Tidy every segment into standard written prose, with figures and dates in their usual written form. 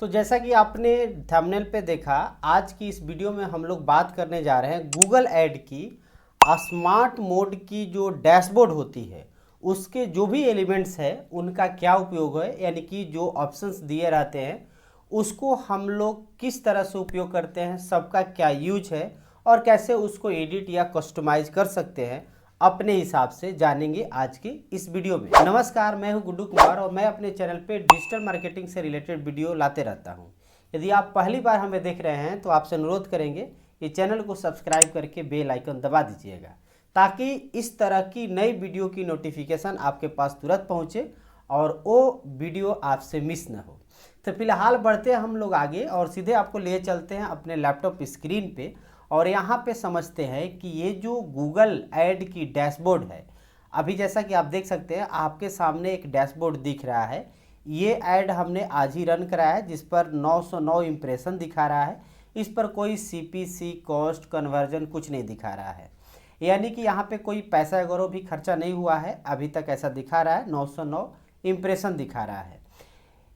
तो जैसा कि आपने थंबनेल पे देखा, आज की इस वीडियो में हम लोग बात करने जा रहे हैं गूगल ऐड की स्मार्ट मोड की जो डैशबोर्ड होती है उसके जो भी एलिमेंट्स है उनका क्या उपयोग है, यानी कि जो ऑप्शंस दिए रहते हैं उसको हम लोग किस तरह से उपयोग करते हैं, सबका क्या यूज है और कैसे उसको एडिट या कस्टमाइज कर सकते हैं अपने हिसाब से जानेंगे आज की इस वीडियो में। नमस्कार, मैं हूं गुड्डू कुमार और मैं अपने चैनल पे डिजिटल मार्केटिंग से रिलेटेड वीडियो लाते रहता हूं। यदि आप पहली बार हमें देख रहे हैं तो आपसे अनुरोध करेंगे कि चैनल को सब्सक्राइब करके बेल आइकन दबा दीजिएगा ताकि इस तरह की नई वीडियो की नोटिफिकेशन आपके पास तुरंत पहुंचे और वो वीडियो आपसे मिस न हो। तो फिलहाल बढ़ते हैं हम लोग आगे और सीधे आपको ले चलते हैं अपने लैपटॉप स्क्रीन पे और यहाँ पे समझते हैं कि ये जो गूगल ऐड की डैशबोर्ड है, अभी जैसा कि आप देख सकते हैं आपके सामने एक डैशबोर्ड दिख रहा है। ये ऐड हमने आज ही रन कराया है जिस पर 909 इम्प्रेशन दिखा रहा है। इस पर कोई सीपीसी, कॉस्ट, कन्वर्जन कुछ नहीं दिखा रहा है, यानी कि यहाँ पे कोई पैसा वगैरह भी खर्चा नहीं हुआ है अभी तक, ऐसा दिखा रहा है। 909 इम्प्रेशन दिखा रहा है।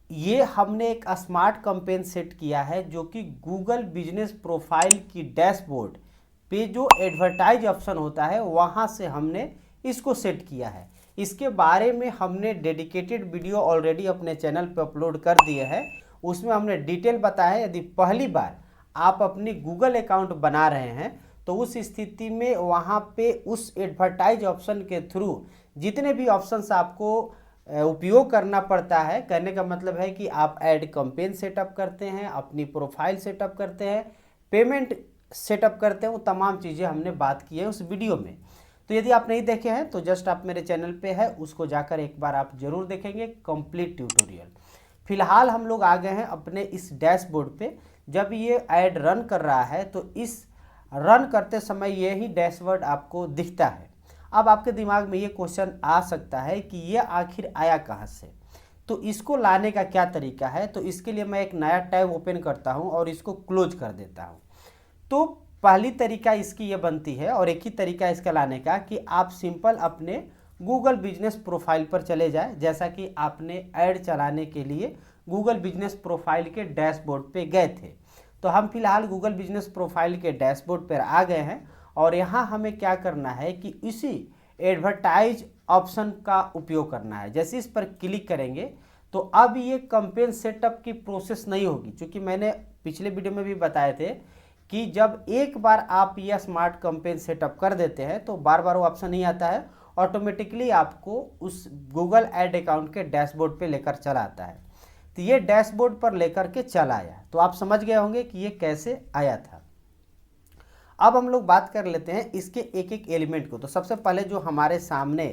ये हमने एक स्मार्ट कैंपेन सेट किया है जो कि गूगल बिजनेस प्रोफाइल की डैशबोर्ड पे जो एडवर्टाइज ऑप्शन होता है वहाँ से हमने इसको सेट किया है। इसके बारे में हमने डेडिकेटेड वीडियो ऑलरेडी अपने चैनल पे अपलोड कर दिए हैं। उसमें हमने डिटेल बताया है। यदि पहली बार आप अपनी गूगल अकाउंट बना रहे हैं तो उस स्थिति में वहाँ पे उस एडवर्टाइज ऑप्शन के थ्रू जितने भी ऑप्शंस आपको उपयोग करना पड़ता है, कहने का मतलब है कि आप ऐड कैंपेन सेटअप करते हैं, अपनी प्रोफाइल सेटअप करते हैं, पेमेंट सेटअप करते हैं, वो तमाम चीज़ें हमने बात की है उस वीडियो में। तो यदि आप नहीं देखे हैं तो जस्ट आप मेरे चैनल पे है, उसको जाकर एक बार आप जरूर देखेंगे कंप्लीट ट्यूटोरियल। फिलहाल हम लोग आ गए हैं अपने इस डैशबोर्ड पे। जब ये ऐड रन कर रहा है तो इस रन करते समय ये ही डैशबोर्ड आपको दिखता है। अब आपके दिमाग में ये क्वेश्चन आ सकता है कि ये आखिर आया कहाँ से, तो इसको लाने का क्या तरीका है। तो इसके लिए मैं एक नया टैब ओपन करता हूँ और इसको क्लोज कर देता हूँ। तो पहली तरीका इसकी ये बनती है और एक ही तरीका इसका लाने का कि आप सिंपल अपने गूगल बिजनेस प्रोफाइल पर चले जाए, जैसा कि आपने ऐड चलाने के लिए गूगल बिजनेस प्रोफाइल के डैशबोर्ड पे गए थे। तो हम फिलहाल गूगल बिजनेस प्रोफाइल के डैशबोर्ड पर आ गए हैं और यहाँ हमें क्या करना है कि इसी एडवर्टाइज ऑप्शन का उपयोग करना है। जैसे इस पर क्लिक करेंगे तो अब ये कैंपेन सेटअप की प्रोसेस नहीं होगी, क्योंकि मैंने पिछले वीडियो में भी बताए थे कि जब एक बार आप यह स्मार्ट कैंपेन सेटअप कर देते हैं तो बार बार वो ऑप्शन नहीं आता है, ऑटोमेटिकली आपको उस गूगल ऐड अकाउंट के डैशबोर्ड पे लेकर चला आता है। तो ये डैशबोर्ड पर लेकर के चला आया, तो आप समझ गए होंगे कि ये कैसे आया था। अब हम लोग बात कर लेते हैं इसके एक एक एलिमेंट को। तो सबसे पहले जो हमारे सामने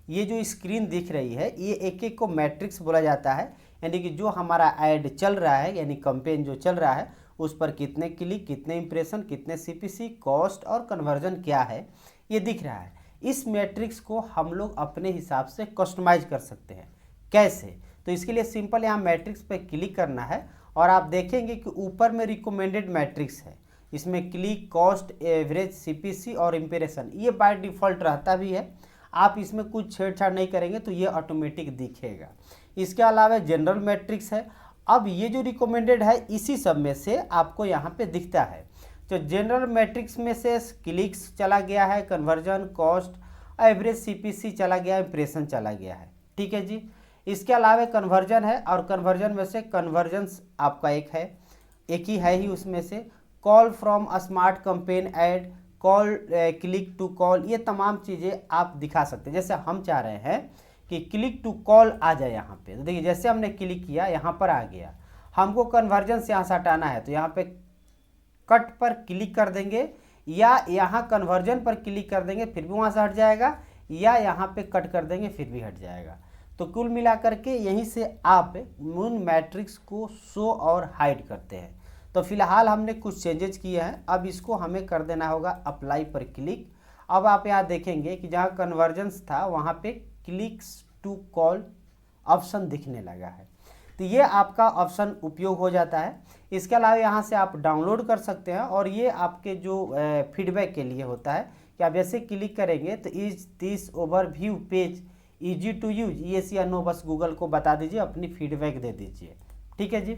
ये जो स्क्रीन दिख रही है, ये एक एक को मैट्रिक्स बोला जाता है, यानी कि जो हमारा ऐड चल रहा है, यानी कैंपेन जो चल रहा है उस पर कितने क्लिक, कितने इंप्रेशन, कितने सीपीसी, कॉस्ट और कन्वर्जन क्या है, ये दिख रहा है। इस मैट्रिक्स को हम लोग अपने हिसाब से कस्टमाइज कर सकते हैं। कैसे? तो इसके लिए सिंपल यहाँ मैट्रिक्स पे क्लिक करना है और आप देखेंगे कि ऊपर में रिकमेंडेड मैट्रिक्स है। इसमें क्लिक, कॉस्ट, एवरेज, सीपीसी और इंप्रेशन ये बाय डिफ़ॉल्ट रहता भी है। आप इसमें कुछ छेड़छाड़ नहीं करेंगे तो ये ऑटोमेटिक दिखेगा। इसके अलावा जनरल मैट्रिक्स है। अब ये जो रिकमेंडेड है इसी सब में से आपको यहाँ पे दिखता है। तो जनरल मैट्रिक्स में से क्लिक्स चला गया है, कन्वर्जन, कॉस्ट, एवरेज, सीपीसी चला गया, इंप्रेशन चला गया है। ठीक है जी। इसके अलावा कन्वर्जन है और कन्वर्जन में से कन्वर्जन्स आपका एक ही है ही उसमें से। Call from a smart campaign ad, call, click to call, ये तमाम चीज़ें आप दिखा सकते हैं। जैसे हम चाह रहे हैं कि क्लिक टू कॉल आ जाए यहाँ पे, तो देखिए जैसे हमने क्लिक किया यहाँ पर आ गया। हमको कन्वर्जन से यहाँ से हटाना है तो यहाँ पे कट पर क्लिक कर देंगे या यहाँ कन्वर्जन पर क्लिक कर देंगे फिर भी वहाँ से हट जाएगा, या यहाँ पे कट कर देंगे फिर भी हट जाएगा। तो कुल मिलाकर के यहीं से आप उन मैट्रिक्स को शो और हाइड करते हैं। तो फिलहाल हमने कुछ चेंजेस किए हैं, अब इसको हमें कर देना होगा अप्लाई पर क्लिक। अब आप यहाँ देखेंगे कि जहाँ कन्वर्जन्स था वहाँ पे क्लिक्स टू कॉल ऑप्शन दिखने लगा है। तो ये आपका ऑप्शन उपयोग हो जाता है। इसके अलावा यहाँ से आप डाउनलोड कर सकते हैं और ये आपके जो फीडबैक के लिए होता है कि आप जैसे क्लिक करेंगे तो is this overview page easy to use, yes या नो बस गूगल को बता दीजिए, अपनी फीडबैक दे दीजिए। ठीक है जी।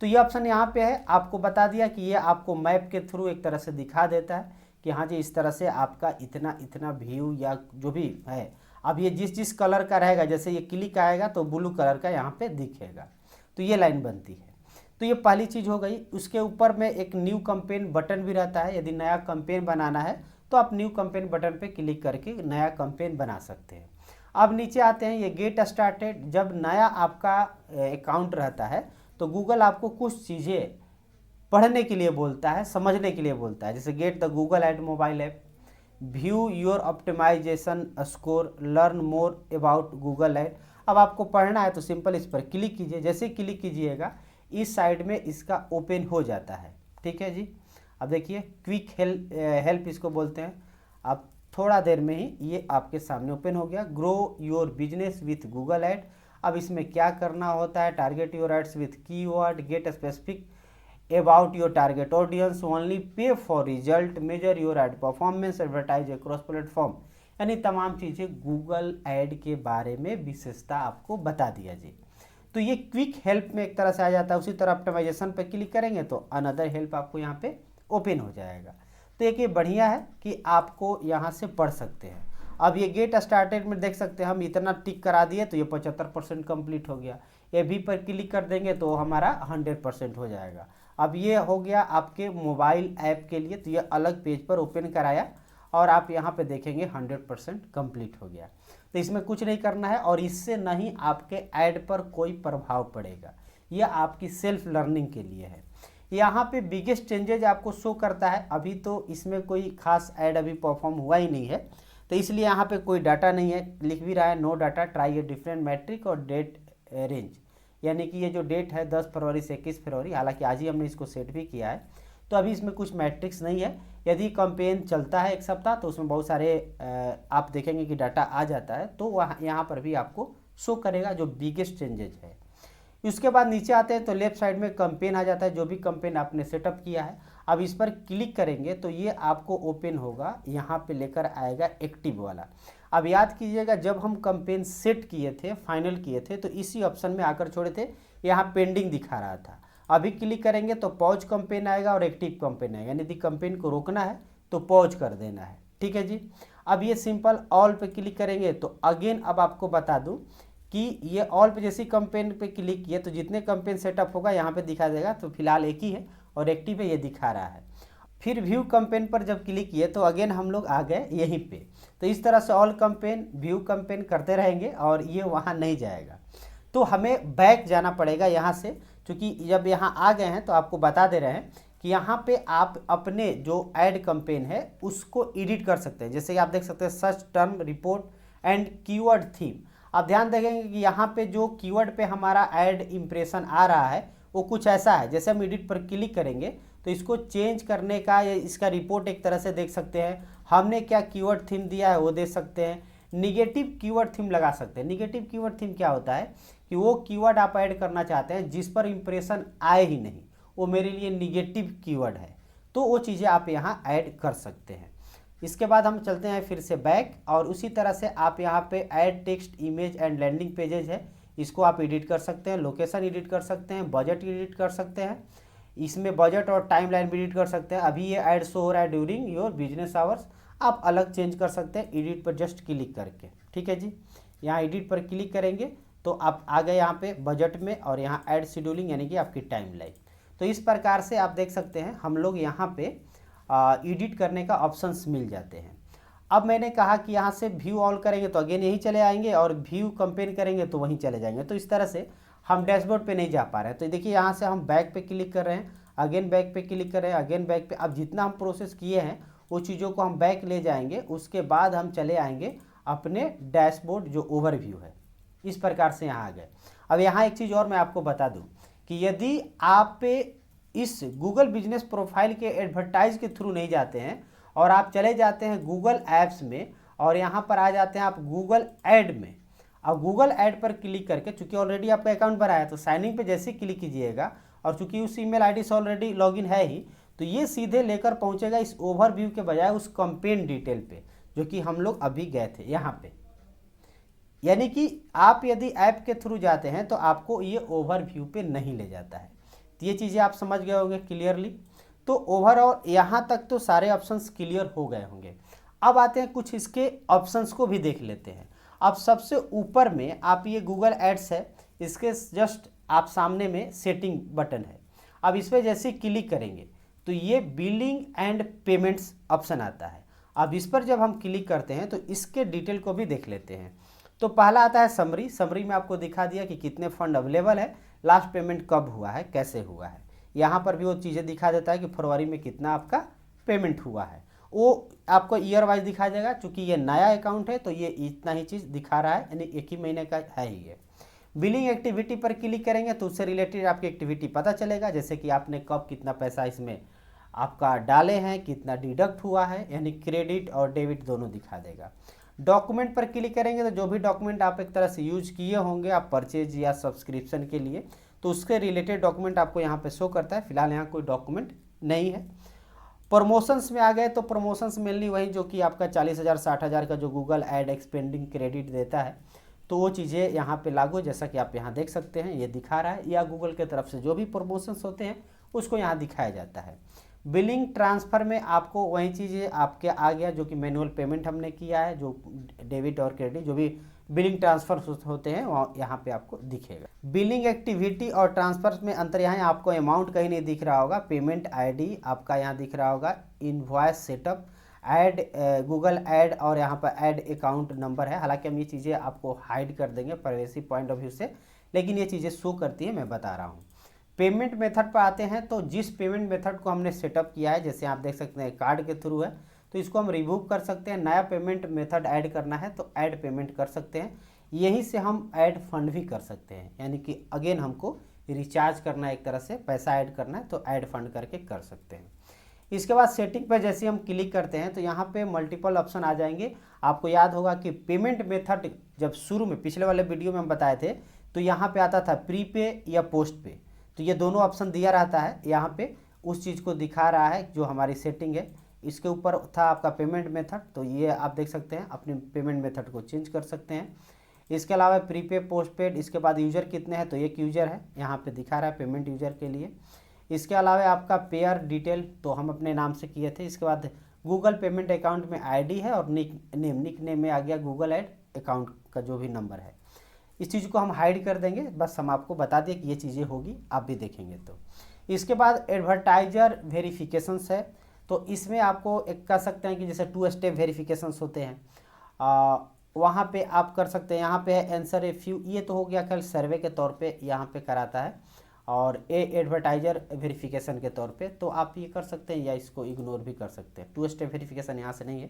तो ये ऑप्शन यहाँ पे है, आपको बता दिया कि ये आपको मैप के थ्रू एक तरह से दिखा देता है कि हाँ जी इस तरह से आपका इतना इतना व्यू या जो भी है। अब ये जिस जिस कलर का रहेगा, जैसे ये क्लिक आएगा तो ब्लू कलर का यहाँ पे दिखेगा, तो ये लाइन बनती है। तो ये पहली चीज़ हो गई। उसके ऊपर में एक न्यू कैंपेन बटन भी रहता है, यदि नया कैंपेन बनाना है तो आप न्यू कैंपेन बटन पे क्लिक करके नया कैंपेन बना सकते हैं। अब नीचे आते हैं, ये गेट स्टार्टेड। जब नया आपका अकाउंट रहता है तो गूगल आपको कुछ चीज़ें पढ़ने के लिए बोलता है, समझने के लिए बोलता है, जैसे get the Google ad mobile app, view your optimization score, learn more about Google ad. अब आपको पढ़ना है तो सिंपल इस पर क्लिक कीजिए, जैसे क्लिक कीजिएगा इस साइड में इसका ओपन हो जाता है। ठीक है जी। अब देखिए क्विक हेल्प इसको बोलते हैं। अब थोड़ा देर में ही ये आपके सामने ओपन हो गया। Grow your business with Google ad. अब इसमें क्या करना होता है, target your ads with keyword, get specific about your target audience, only pay for result, measure your ad performance, advertise across platform। यानी तमाम चीज़ें गूगल ऐड के बारे में विशेषता आपको बता दिया जी। तो ये क्विक हेल्प में एक तरह से आ जाता है। उसी तरह ऑप्टिमाइजेशन पे क्लिक करेंगे तो अनदर हेल्प आपको यहाँ पे ओपन हो जाएगा। तो एक ये बढ़िया है कि आपको यहाँ से पढ़ सकते हैं। अब ये गेट स्टार्टेड में देख सकते हैं, हम इतना टिक करा दिए तो ये 75% कंप्लीट हो गया। ये भी पर क्लिक कर देंगे तो हमारा 100% हो जाएगा। अब ये हो गया आपके मोबाइल ऐप के लिए, तो ये अलग पेज पर ओपन कराया और आप यहाँ पे देखेंगे 100% कंप्लीट हो गया। तो इसमें कुछ नहीं करना है और इससे नहीं आपके ऐड पर कोई प्रभाव पड़ेगा। यह आपकी सेल्फ लर्निंग के लिए है। यहाँ पे बिगेस्ट चेंजेज आपको शो करता है। अभी तो इसमें कोई खास ऐड अभी परफॉर्म हुआ ही नहीं है, तो इसलिए यहाँ पे कोई डाटा नहीं है। लिख भी रहा है no data, try a different metric और डेट रेंज, यानी कि ये जो डेट है 10 फरवरी से 21 फरवरी, हालांकि आज ही हमने इसको सेट भी किया है, तो अभी इसमें कुछ मैट्रिक्स नहीं है। यदि कैंपेन चलता है एक सप्ताह तो उसमें बहुत सारे आप देखेंगे कि डाटा आ जाता है, तो वहाँ यहाँ पर भी आपको शो करेगा जो बिगेस्ट चेंजेज है। उसके बाद नीचे आते हैं तो लेफ्ट साइड में कैंपेन आ जाता है, जो भी कैंपेन आपने सेटअप किया है। अब इस पर क्लिक करेंगे तो ये आपको ओपन होगा, यहाँ पे लेकर आएगा एक्टिव वाला। अब याद कीजिएगा जब हम कैंपेन सेट किए थे, फाइनल किए थे, तो इसी ऑप्शन में आकर छोड़े थे, यहाँ पेंडिंग दिखा रहा था। अभी क्लिक करेंगे तो पॉज कैंपेन आएगा और एक्टिव कैंपेन आएगा, यानी यदि कैंपेन को रोकना है तो पॉज कर देना है। ठीक है जी। अब ये सिंपल ऑल पे क्लिक करेंगे तो अगेन अब आपको बता दूं कि ये ऑल पे जैसी कैंपेन पे क्लिक किए तो जितने कैंपेन सेटअप होगा यहाँ पे दिखा देगा, तो फिलहाल एक ही है और एक्टिव है, ये दिखा रहा है। फिर व्यू कैंपेन पर जब क्लिक किए तो अगेन हम लोग आ गए यहीं पे। तो इस तरह से ऑल कैंपेन, व्यू कैंपेन करते रहेंगे और ये वहाँ नहीं जाएगा। तो हमें बैक जाना पड़ेगा यहाँ से, क्योंकि जब यहाँ आ गए हैं तो आपको बता दे रहे हैं कि यहाँ पे आप अपने जो ऐड कैंपेन है उसको एडिट कर सकते हैं। जैसे कि आप देख सकते हैं search term report and keyword theme. आप ध्यान देंगे कि यहाँ पे जो कीवर्ड पे हमारा ऐड इंप्रेशन आ रहा है वो कुछ ऐसा है। जैसे हम एडिट पर क्लिक करेंगे तो इसको चेंज करने का या इसका रिपोर्ट एक तरह से देख सकते हैं। हमने क्या कीवर्ड थीम दिया है वो देख सकते हैं। निगेटिव कीवर्ड थीम लगा सकते हैं। निगेटिव कीवर्ड थीम क्या होता है कि वो कीवर्ड आप ऐड करना चाहते हैं जिस पर इंप्रेशन आए ही नहीं, वो मेरे लिए निगेटिव कीवर्ड है, तो वो चीज़ें आप यहाँ ऐड कर सकते हैं। इसके बाद हम चलते हैं फिर से बैक, और उसी तरह से आप यहाँ पे add text, image and landing pages है, इसको आप एडिट कर सकते हैं। लोकेशन एडिट कर सकते हैं, बजट एडिट कर सकते हैं, इसमें बजट और टाइम लाइन भी एडिट कर सकते हैं। अभी ये ऐड शो हो रहा है ड्यूरिंग योर बिजनेस आवर्स, आप अलग चेंज कर सकते हैं एडिट पर जस्ट क्लिक करके। ठीक है जी। यहाँ एडिट पर क्लिक करेंगे तो आप आ गए यहाँ पे बजट में, और यहाँ ऐड शेड्यूलिंग यानी कि आपकी टाइम लाइन। तो इस प्रकार से आप देख सकते हैं हम लोग यहाँ पे एडिट करने का ऑप्शंस मिल जाते हैं। अब मैंने कहा कि यहाँ से व्यू ऑल करेंगे तो अगेन यहीं चले आएंगे, और व्यू कंपेयर करेंगे तो वहीं चले जाएंगे। तो इस तरह से हम डैशबोर्ड पे नहीं जा पा रहे हैं। तो देखिए यहाँ से हम बैक पे क्लिक कर रहे हैं, अगेन बैक पे क्लिक कर रहे हैं, अगेन बैक पे। अब जितना हम प्रोसेस किए हैं वो चीज़ों को हम बैक ले जाएंगे, उसके बाद हम चले आएंगे अपने डैशबोर्ड जो ओवरव्यू है। इस प्रकार से यहाँ आ गए। अब यहाँ एक चीज़ और मैं आपको बता दूँ कि यदि आप इस गूगल बिजनेस प्रोफाइल के एडवर्टाइज के थ्रू नहीं जाते हैं और आप चले जाते हैं गूगल ऐप्स में, और यहाँ पर आ जाते हैं आप गूगल ऐड में। अब गूगल ऐड पर क्लिक करके, चूंकि ऑलरेडी आपका अकाउंट बनाया है तो साइन इन पे जैसे क्लिक कीजिएगा, और चूंकि उस ईमेल आईडी से ऑलरेडी लॉगिन है ही, तो ये सीधे लेकर पहुँचेगा इस ओवरव्यू के बजाय उस कैंपेन डिटेल पे, जो कि हम लोग अभी गए थे यहाँ पे। यानी कि आप यदि ऐप के थ्रू जाते हैं तो आपको ये ओवरव्यू पे नहीं ले जाता है। तो ये चीज़ें आप समझ गए होंगे क्लियरली। तो ओवरऑल यहाँ तक तो सारे ऑप्शंस क्लियर हो गए होंगे। अब आते हैं कुछ इसके ऑप्शंस को भी देख लेते हैं। अब सबसे ऊपर में आप ये गूगल एड्स है, इसके जस्ट आप सामने में सेटिंग बटन है। अब इस पर जैसे क्लिक करेंगे तो ये बिलिंग एंड पेमेंट्स ऑप्शन आता है। अब इस पर जब हम क्लिक करते हैं तो इसके डिटेल को भी देख लेते हैं। तो पहला आता है समरी। समरी में आपको दिखा दिया कि कितने फंड अवेलेबल है, लास्ट पेमेंट कब हुआ है, कैसे हुआ है। यहाँ पर भी वो चीज़ें दिखा देता है कि फरवरी में कितना आपका पेमेंट हुआ है। वो आपको ईयर वाइज दिखा देगा। चूँकि ये नया अकाउंट है तो ये इतना ही चीज़ दिखा रहा है, यानी एक ही महीने का है ही ये। बिलिंग एक्टिविटी पर क्लिक करेंगे तो उससे रिलेटेड आपकी एक्टिविटी पता चलेगा, जैसे कि आपने कब कितना पैसा इसमें आपका डाले हैं, कितना डिडक्ट हुआ है, यानी क्रेडिट और डेबिट दोनों दिखा देगा। डॉक्यूमेंट पर क्लिक करेंगे तो जो भी डॉक्यूमेंट आप एक तरह से यूज किए होंगे आप परचेज या सब्सक्रिप्शन के लिए, तो उसके रिलेटेड डॉक्यूमेंट आपको यहाँ पे शो करता है। फिलहाल यहाँ कोई डॉक्यूमेंट नहीं है। प्रमोशंस में आ गए तो प्रमोशंस मेनली वही जो कि आपका 40,000 60,000 का जो गूगल एड एक्सपेंडिंग क्रेडिट देता है, तो वो चीज़ें यहाँ पे लागू, जैसा कि आप यहाँ देख सकते हैं ये दिखा रहा है, या गूगल के तरफ से जो भी प्रमोशंस होते हैं उसको यहाँ दिखाया जाता है। बिलिंग ट्रांसफ़र में आपको वही चीज़ें आपके आ गया जो कि मैनुअल पेमेंट हमने किया है, जो डेबिट और क्रेडिट जो भी बिलिंग ट्रांसफ़र होते हैं वहाँ यहाँ पे आपको दिखेगा। बिलिंग एक्टिविटी और ट्रांसफ़र में अंतर यहाँ है, आपको अमाउंट कहीं नहीं दिख रहा होगा, पेमेंट आईडी आपका यहाँ दिख रहा होगा, invoice setup, add Google add और यहाँ पर ऐड अकाउंट नंबर है। हालांकि हम ये चीज़ें आपको हाइड कर देंगे प्राइवेसी पॉइंट ऑफ व्यू से, लेकिन ये चीज़ें शो करती है, मैं बता रहा हूँ। पेमेंट मेथड पर आते हैं तो जिस पेमेंट मेथड को हमने सेटअप किया है, जैसे आप देख सकते हैं कार्ड के थ्रू है, तो इसको हम रिमूव कर सकते हैं। नया पेमेंट मेथड ऐड करना है तो ऐड पेमेंट कर सकते हैं। यहीं से हम ऐड फंड भी कर सकते हैं, यानी कि अगेन हमको रिचार्ज करना है, एक तरह से पैसा ऐड करना है तो ऐड फंड करके कर सकते हैं। इसके बाद सेटिंग पर जैसे हम क्लिक करते हैं तो यहाँ पे मल्टीपल ऑप्शन आ जाएंगे। आपको याद होगा कि पेमेंट मेथड जब शुरू में पिछले वाले वीडियो में हम बताए थे तो यहाँ पे आता था प्रीपे या पोस्ट पे, तो ये दोनों ऑप्शन दिया रहता है। यहाँ पे उस चीज़ को दिखा रहा है जो हमारी सेटिंग है। इसके ऊपर था आपका पेमेंट मेथड, तो ये आप देख सकते हैं अपने पेमेंट मेथड को चेंज कर सकते हैं। इसके अलावा प्रीपे पोस्ट पेड, इसके बाद यूज़र कितने हैं तो एक यूज़र है, यहाँ पे दिखा रहा है पेमेंट यूज़र के लिए। इसके अलावा आपका पेयर डिटेल तो हम अपने नाम से किए थे। इसके बाद गूगल पेमेंट अकाउंट में आईडी है और निक नेम में आ गया गूगल ऐड अकाउंट का जो भी नंबर है। इस चीज़ को हम हाइड कर देंगे, बस हम आपको बता दें कि ये चीज़ें होगी, आप भी देखेंगे तो। इसके बाद एडवर्टाइजर वेरिफिकेशंस है, तो इसमें आपको एक कह सकते हैं कि जैसे 2 स्टेप वेरिफिकेशंस होते हैं, वहाँ पे आप कर सकते हैं। यहाँ पे है आंसर ए फ्यू, ये तो हो गया कल सर्वे के तौर पे यहाँ पे कराता है, और एडवर्टाइजर वेरिफिकेशन के तौर पे, तो आप ये कर सकते हैं या इसको इग्नोर भी कर सकते हैं। 2 स्टेप वेरिफिकेशन यहाँ से नहीं है।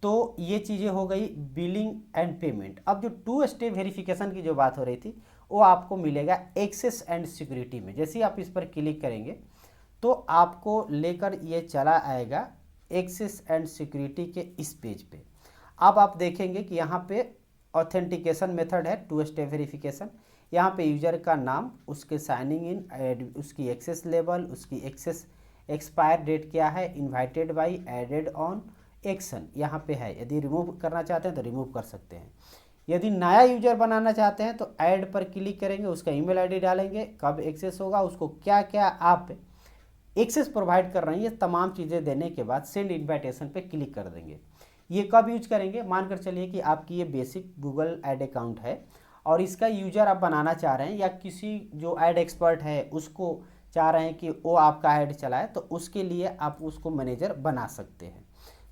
तो ये चीज़ें हो गई बिलिंग एंड पेमेंट। अब जो 2 स्टेप वेरिफिकेशन की जो बात हो रही थी वो आपको मिलेगा एक्सेस एंड सिक्योरिटी में। जैसे ही आप इस पर क्लिक करेंगे तो आपको लेकर ये चला आएगा एक्सेस एंड सिक्योरिटी के इस पेज पे। अब आप देखेंगे कि यहाँ पे ऑथेंटिकेशन मेथड है 2 स्टेप वेरिफिकेशन। यहाँ पे यूजर का नाम, उसके साइनिंग इन, उसकी एक्सेस लेवल, उसकी एक्सेस एक्सपायर डेट क्या है, invited by, added on, action यहाँ पे है। यदि रिमूव करना चाहते हैं तो रिमूव कर सकते हैं। यदि नया यूजर बनाना चाहते हैं तो ऐड पर क्लिक करेंगे, उसका ईमेल आईडी डालेंगे, कब एक्सेस होगा, उसको क्या क्या आप एक्सेस प्रोवाइड कर रहे हैं, ये तमाम चीज़ें देने के बाद सेंड इन्विटेशन पे क्लिक कर देंगे। ये कब यूज करेंगे, मानकर चलिए कि आपकी ये बेसिक गूगल ऐड अकाउंट है और इसका यूजर आप बनाना चाह रहे हैं, या किसी जो ऐड एक्सपर्ट है उसको चाह रहे हैं कि वो आपका ऐड चलाए, तो उसके लिए आप उसको मैनेजर बना सकते हैं।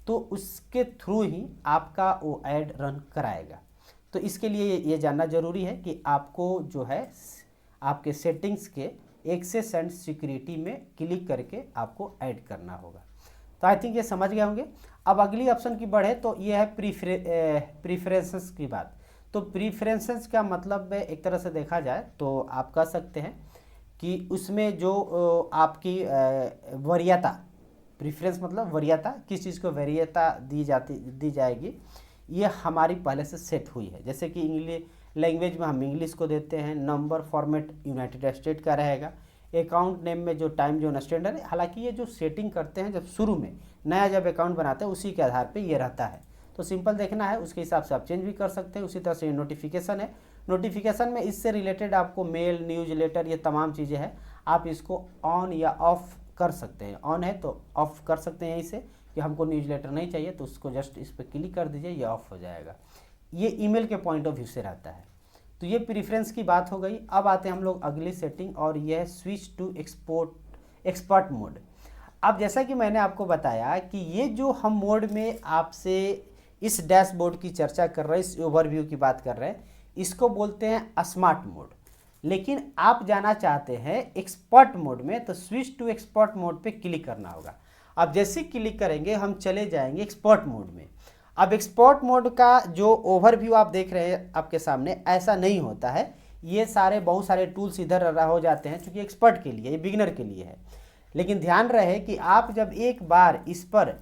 तो उसके थ्रू ही आपका वो ऐड रन कराएगा। तो इसके लिए ये जानना ज़रूरी है कि आपको जो है आपके सेटिंग्स के एक्सेस एंड सिक्योरिटी में क्लिक करके आपको ऐड करना होगा। तो आई थिंक ये समझ गए होंगे। अब अगली ऑप्शन की बढ़े तो ये है प्रीफरेंसेस की बात। तो प्रीफरेंसेस का मतलब एक तरह से देखा जाए तो आप कह सकते हैं कि उसमें जो आपकी वरीयता, प्रीफरेंस मतलब वरीयता, किस चीज़ को वरीयता दी जाएगी, ये हमारी पहले से सेट हुई है। जैसे कि इंग्लिश लैंग्वेज में हम इंग्लिश को देते हैं, नंबर फॉर्मेट यूनाइटेड स्टेट का रहेगा, अकाउंट नेम में जो टाइम जोन स्टैंडर्ड है। हालांकि ये जो सेटिंग करते हैं जब शुरू में नया जब अकाउंट बनाते हैं उसी के आधार पे ये रहता है। तो सिंपल देखना है, उसके हिसाब से आप चेंज भी कर सकते हैं। उसी तरह से नोटिफिकेशन है, नोटिफिकेशन में इससे रिलेटेड आपको मेल, न्यूज़ लेटर, ये तमाम चीज़ें हैं, आप इसको ऑन या ऑफ कर सकते हैं। ऑन है तो ऑफ कर सकते हैं इसे कि हमको न्यूज़लेटर नहीं चाहिए तो उसको जस्ट इस पर क्लिक कर दीजिए, ये ऑफ हो जाएगा। ये ईमेल के पॉइंट ऑफ व्यू से रहता है। तो ये प्रेफरेंस की बात हो गई। अब आते हैं हम लोग अगली सेटिंग और यह है स्विच टू एक्सपर्ट मोड। अब जैसा कि मैंने आपको बताया कि ये जो हम मोड में आपसे इस डैशबोर्ड की चर्चा कर रहे हैं, इस ओवरव्यू की बात कर रहे हैं, इसको बोलते हैं स्मार्ट मोड। लेकिन आप जाना चाहते हैं एक्सपर्ट मोड में, तो स्विच टू एक्सपर्ट मोड पे क्लिक करना होगा। अब जैसे क्लिक करेंगे हम चले जाएंगे एक्सपर्ट मोड में। अब एक्सपर्ट मोड का जो ओवरव्यू आप देख रहे हैं आपके सामने, ऐसा नहीं होता है। ये बहुत सारे टूल्स इधर हो जाते हैं, क्योंकि एक्सपर्ट के लिए, ये बिगिनर के लिए है। लेकिन ध्यान रहे कि आप जब एक बार इस पर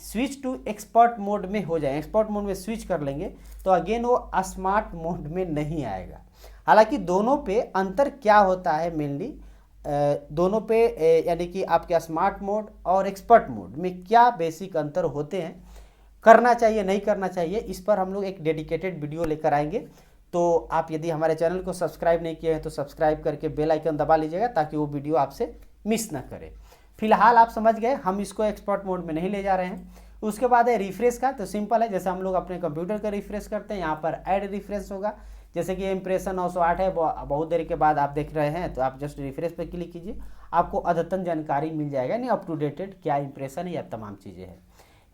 स्विच टू एक्सपर्ट मोड में हो जाए, एक्सपर्ट मोड में स्विच कर लेंगे, तो अगेन वो स्मार्ट मोड में नहीं आएगा। हालांकि दोनों पे अंतर क्या होता है मेनली, दोनों पे यानी कि आपके स्मार्ट मोड और एक्सपर्ट मोड में क्या बेसिक अंतर होते हैं, करना चाहिए नहीं करना चाहिए, इस पर हम लोग एक डेडिकेटेड वीडियो लेकर आएंगे। तो आप यदि हमारे चैनल को सब्सक्राइब नहीं किए हैं तो सब्सक्राइब करके बेल आइकन दबा लीजिएगा, ताकि वो वीडियो आपसे मिस ना करे। फिलहाल आप समझ गए, हम इसको एक्सपर्ट मोड में नहीं ले जा रहे हैं। उसके बाद है रिफ्रेश का। तो सिंपल है, जैसे हम लोग अपने कंप्यूटर का रिफ्रेश करते हैं, यहाँ पर ऐड रिफ्रेश होगा। जैसे कि इम्प्रेशन 908 है, बहुत देर के बाद आप देख रहे हैं, तो आप जस्ट रिफ्रेश पे क्लिक कीजिए, आपको अद्यतन जानकारी मिल जाएगा, नहीं अप टू डेटेड क्या इंप्रेशन है या तमाम चीज़ें हैं।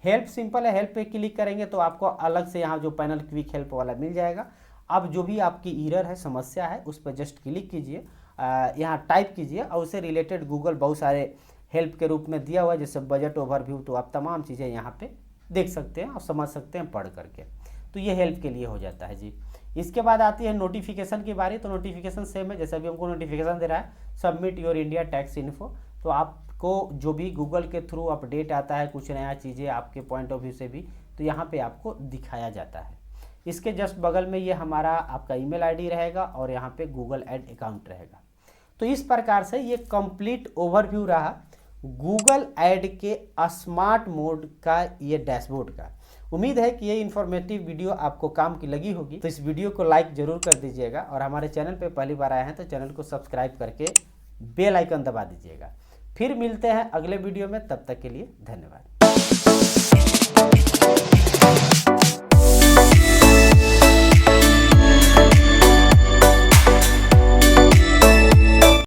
हेल्प सिंपल है, हेल्प पे क्लिक करेंगे तो आपको अलग से यहाँ जो पैनल क्विक हेल्प वाला मिल जाएगा। अब जो भी आपकी एरर है, समस्या है, उस पर जस्ट क्लिक कीजिए, यहाँ टाइप कीजिए और उससे रिलेटेड गूगल बहुत सारे हेल्प के रूप में दिया हुआ है, जैसे बजट ओवरव्यू। तो आप तमाम चीज़ें यहाँ पे देख सकते हैं और समझ सकते हैं पढ़ करके। तो ये हेल्प के लिए हो जाता है जी। इसके बाद आती है नोटिफिकेशन की बारी। तो नोटिफिकेशन सेम है, जैसे अभी हमको नोटिफिकेशन दे रहा है submit your India tax info. तो आपको जो भी गूगल के थ्रू अपडेट आता है, कुछ नया चीज़ें आपके पॉइंट ऑफ व्यू से भी, तो यहाँ पे आपको दिखाया जाता है। इसके जस्ट बगल में ये हमारा आपका ईमेल आईडी रहेगा और यहाँ पे गूगल एड अकाउंट रहेगा। तो इस प्रकार से ये कंप्लीट ओवरव्यू रहा गूगल ऐड के स्मार्ट मोड का, ये डैशबोर्ड का। उम्मीद है कि ये इन्फॉर्मेटिव वीडियो आपको काम की लगी होगी। तो इस वीडियो को लाइक जरूर कर दीजिएगा और हमारे चैनल पे पहली बार आए हैं तो चैनल को सब्सक्राइब करके बेल आइकन दबा दीजिएगा। फिर मिलते हैं अगले वीडियो में, तब तक के लिए धन्यवाद।